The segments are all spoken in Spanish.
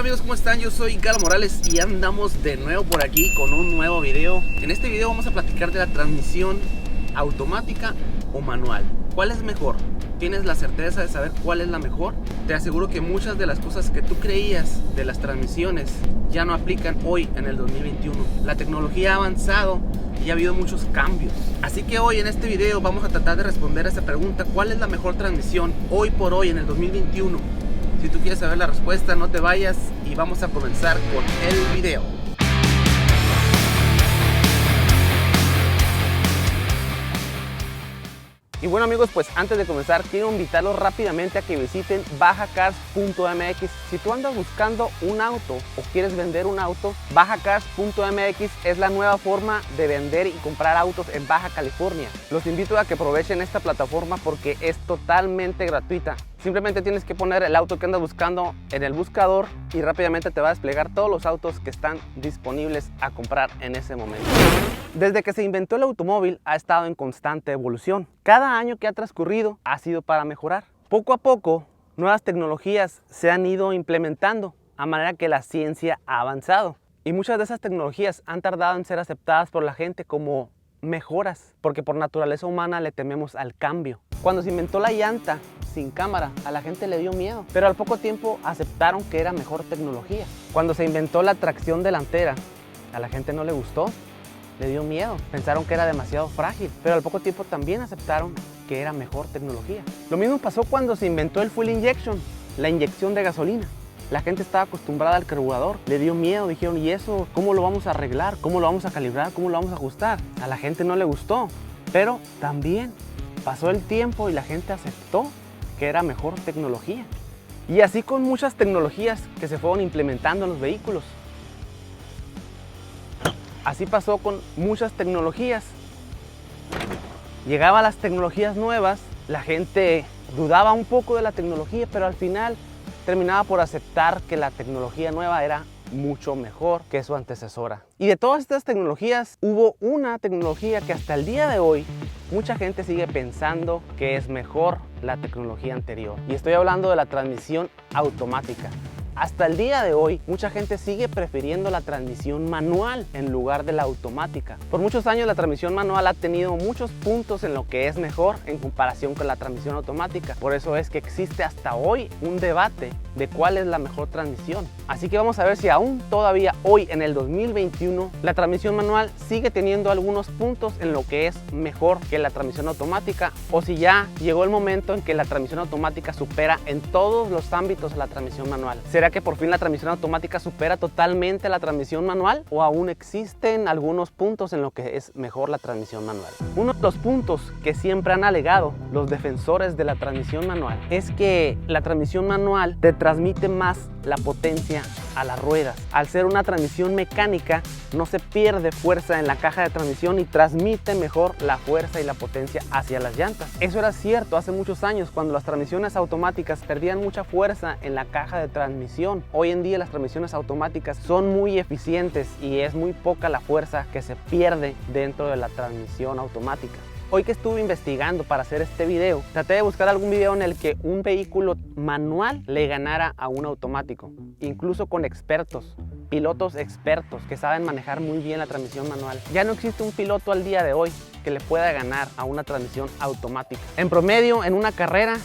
amigos, ¿cómo están? Yo soy Galo Morales y andamos de nuevo por aquí con un nuevo video. En este video vamos a platicar de la transmisión automática o manual. ¿Cuál es mejor? ¿Tienes la certeza de saber cuál es la mejor? Te aseguro que muchas de las cosas que tú creías de las transmisiones ya no aplican hoy en el 2021. La tecnología ha avanzado y ha habido muchos cambios. Así que hoy en este video vamos a tratar de responder a esa pregunta: ¿cuál es la mejor transmisión hoy por hoy en el 2021? Si tú quieres saber la respuesta, no te vayas y vamos a comenzar con el video. Y bueno amigos, pues antes de comenzar quiero invitarlos rápidamente a que visiten bajacars.mx. Si tú andas buscando un auto o quieres vender un auto, bajacars.mx es la nueva forma de vender y comprar autos en Baja California. Los invito a que aprovechen esta plataforma porque es totalmente gratuita. Simplemente tienes que poner el auto que andas buscando en el buscador y rápidamente te va a desplegar todos los autos que están disponibles a comprar en ese momento. Desde que se inventó el automóvil ha estado en constante evolución. Cada año que ha transcurrido ha sido para mejorar. Poco a poco, nuevas tecnologías se han ido implementando a manera que la ciencia ha avanzado. Y muchas de esas tecnologías han tardado en ser aceptadas por la gente como mejoras, porque por naturaleza humana le tememos al cambio. Cuando se inventó la llanta sin cámara, a la gente le dio miedo, pero al poco tiempo aceptaron que era mejor tecnología. Cuando se inventó la tracción delantera, a la gente no le gustó, le dio miedo, pensaron que era demasiado frágil, pero al poco tiempo también aceptaron que era mejor tecnología. Lo mismo pasó cuando se inventó el fuel injection, la inyección de gasolina. La gente estaba acostumbrada al carburador, le dio miedo, dijeron, ¿y eso cómo lo vamos a arreglar? ¿Cómo lo vamos a calibrar? ¿Cómo lo vamos a ajustar? A la gente no le gustó, pero también pasó el tiempo y la gente aceptó que era mejor tecnología. Y así con muchas tecnologías que se fueron implementando en los vehículos. Así pasó con muchas tecnologías. Llegaban las tecnologías nuevas, la gente dudaba un poco de la tecnología, pero al final terminaba por aceptar que la tecnología nueva era mucho mejor que su antecesora. Y de todas estas tecnologías, hubo una tecnología que hasta el día de hoy mucha gente sigue pensando que es mejor la tecnología anterior. Y estoy hablando de la transmisión automática. Hasta el día de hoy, mucha gente sigue prefiriendo la transmisión manual en lugar de la automática. Por muchos años la transmisión manual ha tenido muchos puntos en lo que es mejor en comparación con la transmisión automática. Por eso es que existe hasta hoy un debate de cuál es la mejor transmisión. Así que vamos a ver si aún todavía hoy en el 2021 la transmisión manual sigue teniendo algunos puntos en lo que es mejor que la transmisión automática, o si ya llegó el momento en que la transmisión automática supera en todos los ámbitos a la transmisión manual. ¿Será que por fin la transmisión automática supera totalmente la transmisión manual o aún existen algunos puntos en lo que es mejor la transmisión manual? Uno de los puntos que siempre han alegado los defensores de la transmisión manual es que la transmisión manual te transmite más la potencia a las ruedas. Al ser una transmisión mecánica, no se pierde fuerza en la caja de transmisión y transmite mejor la fuerza y la potencia hacia las llantas. Eso era cierto hace muchos años, cuando las transmisiones automáticas perdían mucha fuerza en la caja de transmisión. Hoy en día las transmisiones automáticas son muy eficientes y es muy poca la fuerza que se pierde dentro de la transmisión automática. Hoy que estuve investigando para hacer este video, traté de buscar algún video en el que un vehículo manual le ganara a un automático, incluso con expertos, pilotos expertos que saben manejar muy bien la transmisión manual. Ya no existe un piloto al día de hoy que le pueda ganar a una transmisión automática. En promedio, en una carrera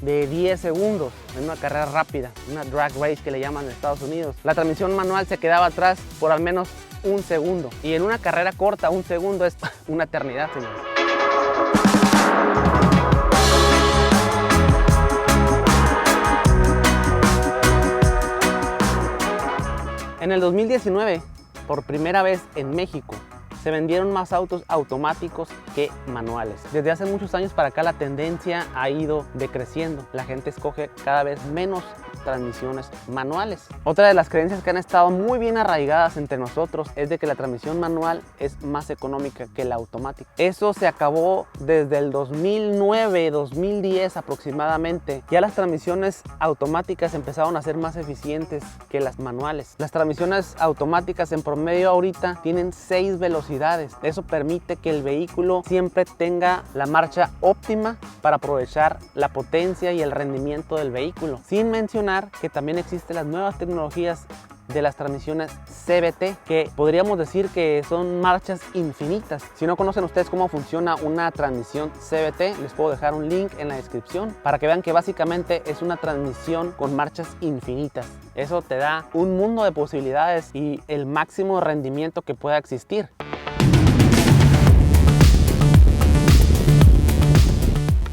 de 10 segundos, en una carrera rápida, una drag race que le llaman en Estados Unidos, la transmisión manual se quedaba atrás por al menos un segundo. Y en una carrera corta, un segundo es una eternidad, señores. En el 2019, por primera vez en México, se vendieron más autos automáticos que manuales. Desde hace muchos años para acá la tendencia ha ido decreciendo. La gente escoge cada vez menos transmisiones manuales. Otra de las creencias que han estado muy bien arraigadas entre nosotros es de que la transmisión manual es más económica que la automática. Eso se acabó desde el 2009, 2010 aproximadamente. Ya las transmisiones automáticas empezaron a ser más eficientes que las manuales. Las transmisiones automáticas en promedio ahorita tienen 6 velocidades. Eso permite que el vehículo siempre tenga la marcha óptima para aprovechar la potencia y el rendimiento del vehículo. Sin mencionar mencionar que también existen las nuevas tecnologías de las transmisiones CVT, que podríamos decir que son marchas infinitas. Si no conocen ustedes cómo funciona una transmisión CVT, les puedo dejar un link en la descripción para que vean que básicamente es una transmisión con marchas infinitas. Eso te da un mundo de posibilidades y el máximo rendimiento que pueda existir.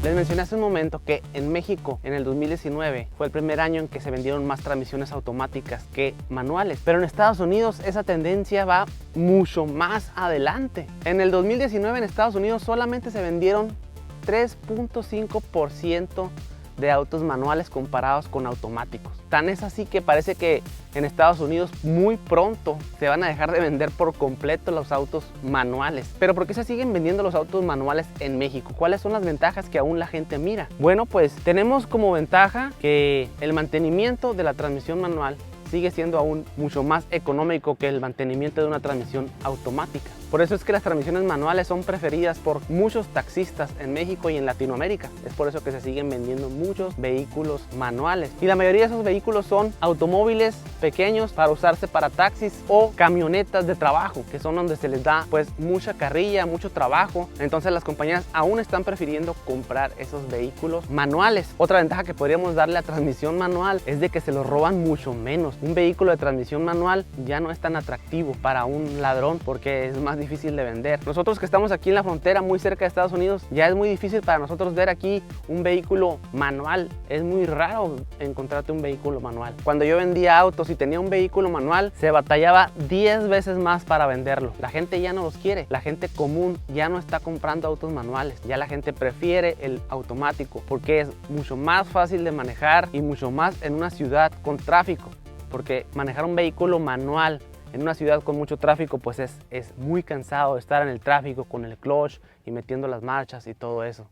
Les mencioné hace un momento que en México en el 2019 fue el primer año en que se vendieron más transmisiones automáticas que manuales, pero en Estados Unidos esa tendencia va mucho más adelante. En el 2019 en Estados Unidos solamente se vendieron 3.5% de autos manuales comparados con automáticos. Tan es así que parece que en Estados Unidos muy pronto se van a dejar de vender por completo los autos manuales. Pero ¿por qué se siguen vendiendo los autos manuales en México? ¿Cuáles son las ventajas que aún la gente mira? Bueno, pues tenemos como ventaja que el mantenimiento de la transmisión manual sigue siendo aún mucho más económico que el mantenimiento de una transmisión automática. Por eso es que las transmisiones manuales son preferidas por muchos taxistas en México y en Latinoamérica. Es por eso que se siguen vendiendo muchos vehículos manuales. Y la mayoría de esos vehículos son automóviles pequeños para usarse para taxis o camionetas de trabajo, que son donde se les da pues mucha carrilla, mucho trabajo. Entonces las compañías aún están prefiriendo comprar esos vehículos manuales. Otra ventaja que podríamos darle a transmisión manual es de que se los roban mucho menos. Un vehículo de transmisión manual ya no es tan atractivo para un ladrón porque es más difícil de vender. Nosotros que estamos aquí en la frontera muy cerca de Estados Unidos, ya es muy difícil para nosotros ver aquí un vehículo manual. Es muy raro encontrarte un vehículo manual. Cuando yo vendía autos y tenía un vehículo manual, se batallaba 10 veces más para venderlo. La gente ya no los quiere. La gente común ya no está comprando autos manuales. Ya la gente prefiere el automático porque es mucho más fácil de manejar y mucho más en una ciudad con tráfico. Porque manejar un vehículo manual en una ciudad con mucho tráfico pues es muy cansado de estar en el tráfico con el clutch y metiendo las marchas y todo eso.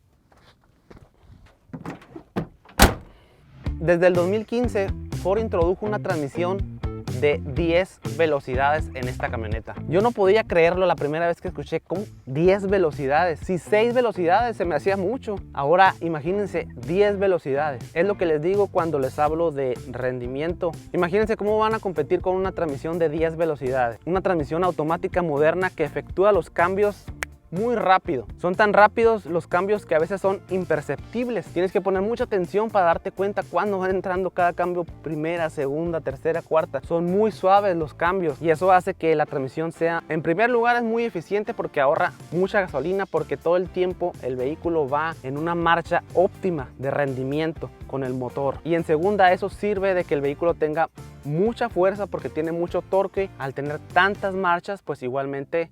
Desde el 2015 Ford introdujo una transmisión de 10 velocidades en esta camioneta. Yo no podía creerlo la primera vez que escuché ¿cómo 10 velocidades? Si 6 velocidades se me hacía mucho. Ahora imagínense 10 velocidades. Es lo que les digo cuando les hablo de rendimiento. Imagínense cómo van a competir con una transmisión de 10 velocidades. Una transmisión automática moderna que efectúa los cambios muy rápido. Son tan rápidos los cambios que a veces son imperceptibles. Tienes que poner mucha atención para darte cuenta cuándo van entrando cada cambio, primera, segunda, tercera, cuarta. Son muy suaves los cambios y eso hace que la transmisión sea, en primer lugar, es muy eficiente porque ahorra mucha gasolina, porque todo el tiempo el vehículo va en una marcha óptima de rendimiento con el motor. Y en segunda, eso sirve de que el vehículo tenga mucha fuerza porque tiene mucho torque. Al tener tantas marchas pues igualmente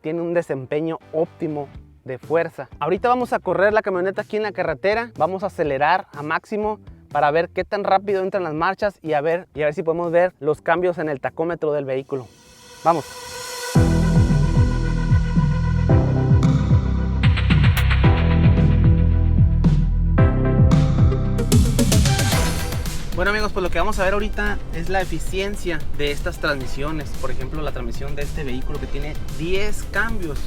tiene un desempeño óptimo de fuerza. Ahorita vamos a correr la camioneta aquí en la carretera, vamos a acelerar a máximo para ver qué tan rápido entran las marchas y a ver si podemos ver los cambios en el tacómetro del vehículo. Vamos. Bueno amigos, pues lo que vamos a ver ahorita es la eficiencia de estas transmisiones. Por ejemplo, la transmisión de este vehículo que tiene 10 cambios.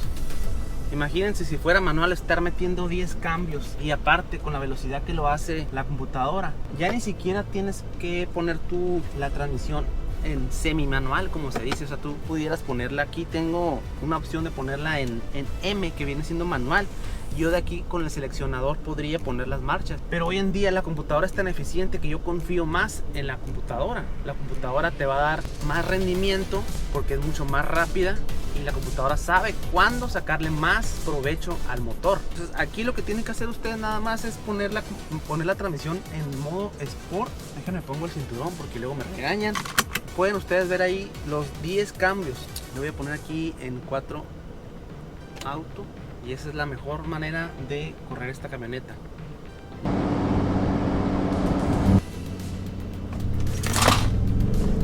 Imagínense si fuera manual estar metiendo 10 cambios y aparte con la velocidad que lo hace la computadora. Ya ni siquiera tienes que poner tú la transmisión en semi manual, como se dice. O sea, tú pudieras ponerla aquí. Tengo una opción de ponerla en M, que viene siendo manual. Yo de aquí con el seleccionador podría poner las marchas, pero hoy en día la computadora es tan eficiente que yo confío más en la computadora. La computadora te va a dar más rendimiento porque es mucho más rápida y la computadora sabe cuándo sacarle más provecho al motor. Entonces aquí lo que tienen que hacer ustedes nada más es poner la transmisión en modo Sport. Déjenme pongo el cinturón porque luego me regañan. Pueden ustedes ver ahí los 10 cambios. Lo voy a poner aquí en 4 auto. Y esa es la mejor manera de correr esta camioneta.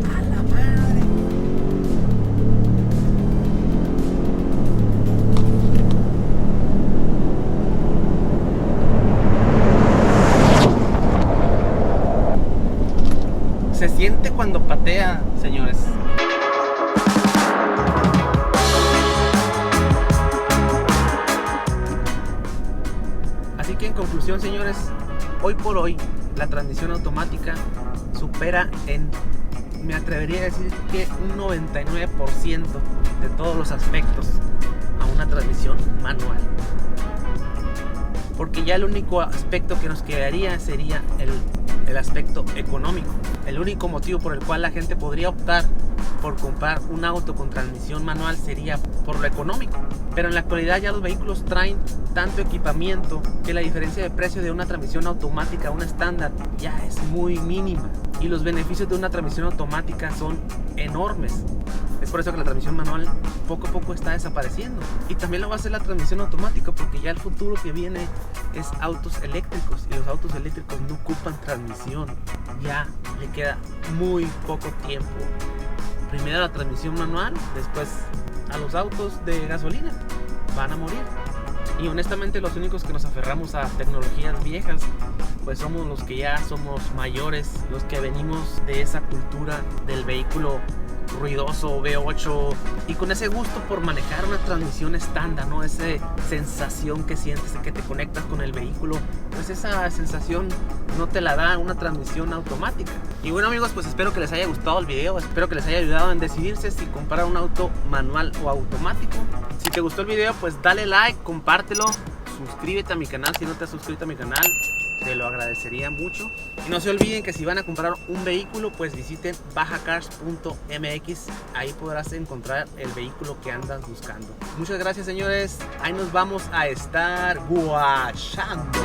¡A la madre! Se siente cuando patea, señores. Así que en conclusión, señores, hoy por hoy la transmisión automática supera me atrevería a decir que un 99% de todos los aspectos a una transmisión manual. Porque ya el único aspecto que nos quedaría sería el aspecto económico. El único motivo por el cual la gente podría optar por comprar un auto con transmisión manual sería por lo económico. Pero en la actualidad ya los vehículos traen tanto equipamiento que la diferencia de precio de una transmisión automática a una estándar ya es muy mínima. Y los beneficios de una transmisión automática son enormes. Es por eso que la transmisión manual poco a poco está desapareciendo. Y también lo va a hacer la transmisión automática, porque ya el futuro que viene es autos eléctricos. Y los autos eléctricos no ocupan transmisión. Ya le queda muy poco tiempo. Primero la transmisión manual, después a los autos de gasolina. Van a morir. Y honestamente los únicos que nos aferramos a tecnologías viejas pues somos los que ya somos mayores, los que venimos de esa cultura del vehículo ruidoso, V8, y con ese gusto por manejar una transmisión estándar, ¿no? Esa sensación que sientes de que te conectas con el vehículo, pues esa sensación no te la da una transmisión automática. Y bueno amigos, pues espero que les haya gustado el video, espero que les haya ayudado en decidirse si comprar un auto manual o automático. Si te gustó el video, pues dale like, compártelo, suscríbete a mi canal si no te has suscrito a mi canal. Te lo agradecería mucho. Y no se olviden que si van a comprar un vehículo, pues visiten bajacars.mx. Ahí podrás encontrar el vehículo que andas buscando. Muchas gracias señores. Ahí nos vamos a estar guachando.